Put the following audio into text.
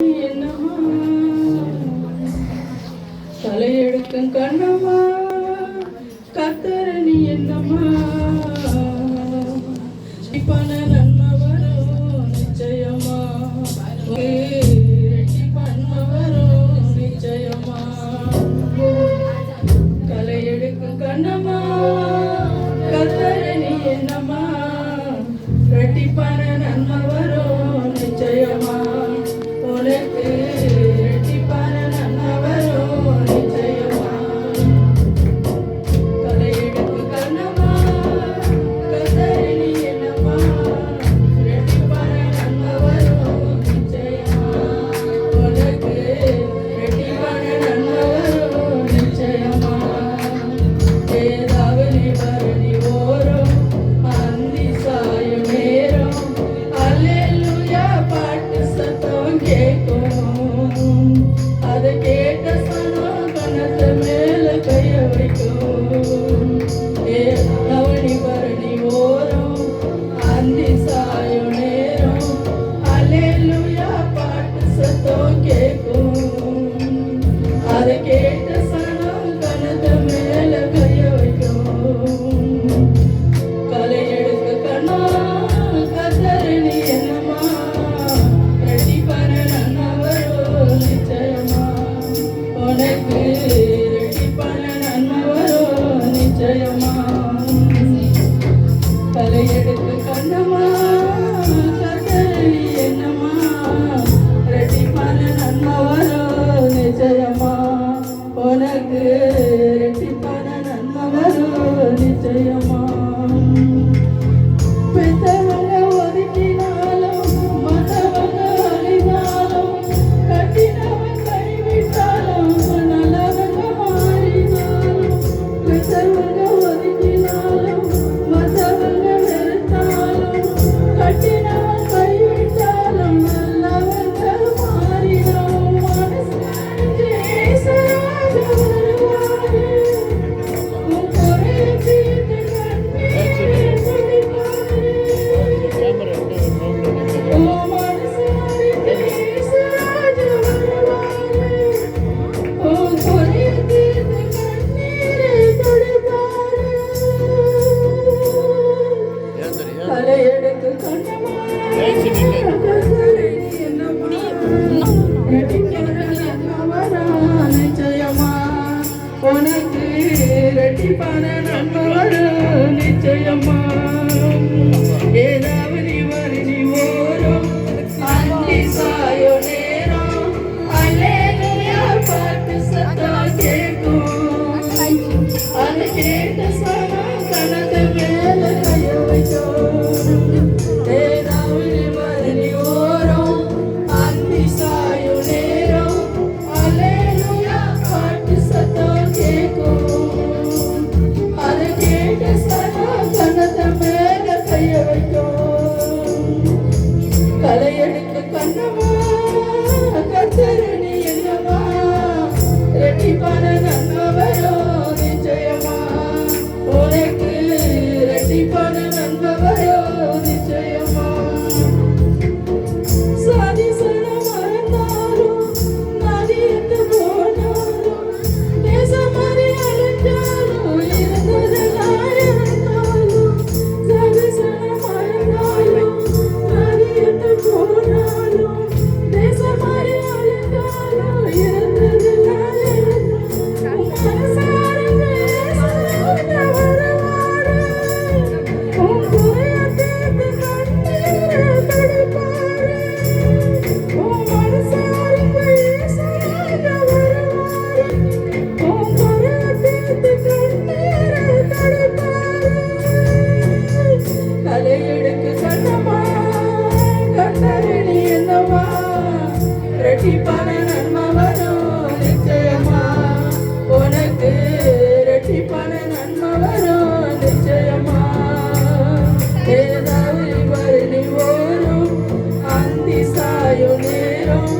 என்னம்மா தலையெடுக்கும் கண்ணம்மா கத்தரணி என்னம்மா பண நன்மை வரும் நிச்சயமா நன்மை வரும் நிச்சயமா தலையெடுக்கும் கண்ணம்மா கத்தரணி என்னம்மா ரெட்டிப்பான நன்மை வரும் நிச்சயமா உனக்கு ரெட்டிப்பான நன்மை வரும் நிச்சயமா கலையெடுக்கு கண்ணம்மா கத்தரணி என்னம்மா ரெட்டிப்பான நன்மை வரும் நிச்சயமா உனக்கு ரெட்டிப்பான நன்மை வரும் நிச்சயமா ஏதாவது பரணி ஓரம் அந்தி சாயும் நேரம் அல்லேலூயா பாட்டு சத்தம் கேட்கும் அதை கேட்ட சனம் கணத்து மேல கைய வைக்கும் அவனி பரணி ஓரம் அந்தி சாயும் நேரம் அல்லேலூயா பாட்டு சத்தம் கேட்கும் அதை கேட்ட சனம் கணத்து மேல கைய வைக்கும் கலையெடுக்க கண்ணா கத்தரணி என்னம்மா ரெட்டிப்பான நன்மை வரும் நிச்சயமா உனக்கு ரெட்டிப்பான நன்மை வரும் நிச்சயமா கலையெடுக்க கண்ணம்மா கத்தரணி என்னம்மா ரெட்டிப்பான நன்மை வரும் நிச்சயமா உனக்கு ரெட்டிப்பான நன்மை வரும் நிச்சயமா பெத்தவங்க ஒதுக்கினாலும் மற்றவங்க அழிந்தாலும் கட்டினவன் கைவிட்டாலும் நல்லவங்க மாறினாலும் பெத்தவங்க ஒதுக்கினாலும் மற்றவங்க வெறுத்தாலும் கட்டினவன் கைவிட்டாலும் நல்லவங்க மாறினாலும் மனசு ஏசராஜா வருவாரு உன் குறையை தீர்த்து கண்ணீர் துடைப்பாரு உன் மனசு ஏசராஜா வருவாரு உன் குறையை தீர்த்து கண்ணீர் துடைப்பாரு தலையெடுத்து கண்ணம்மா கத்தரணி என்னம்மா நிச்சயமா உனக்கு ரெட்டிப்பான நன்மை வரும் நிச்சயமா ஏதாவது வரி ஓரம் அந்தி சாயோ நேரம் அல்லேலூயா பாட்டு சத்தம் கேட்கும் அது கேட்ட சனம் கணக்கு மேல கைய வைக்கும் ஏதாவது வரி ஓரம் அந்தி சாயோ நேரம் அல்லேலூயா பாட்டு சத்தம் கேட்கும் அது கேட்ட சனம் கணக்கு மேல கைய வைக்கும் கலையெடுக்க கண்ணம்மா கத்தரணி என்னம்மா ரெட்டிப்பான நன்மை வரும் நிச்சயமா உனக்கு ரெட்டிப்பான நன்மை வரும் நிச்சயமா சாதி சனம் மறந்தாலும் நதியத்து போனாலும் தேசம் மாறி அழைச்சாலும் இருந்ததெல்லாம் இழந்தாலும் சாதி சனம் மறந்தாலும் நதியத்து போனாலும் தேசம் மாறி அழைச்சாலும் இருந்ததெல்லாம் இழந்தாலும் மனசாரங்க ஏசராஜா வருவாரு உன் குறையை தீர்த்து கண்ணீரை துடைப்பாரு உன் மனசாரங்க ஏசராஜா வருவாரு உன் குறையை தீர்த்து கண்ணீரை துடைப்பாரு தலையெடுக்கு கண்ணம்மா கத்தரணி என்னம்மா ரெட்டிப்பான நன்மை வரும் நிச்சயமா உனக்கு ரெட்டிப்பான நன்மை வரும் நிச்சயமா ஏதாவது வரி ஓரும் அந்தி சாயும் நேரம்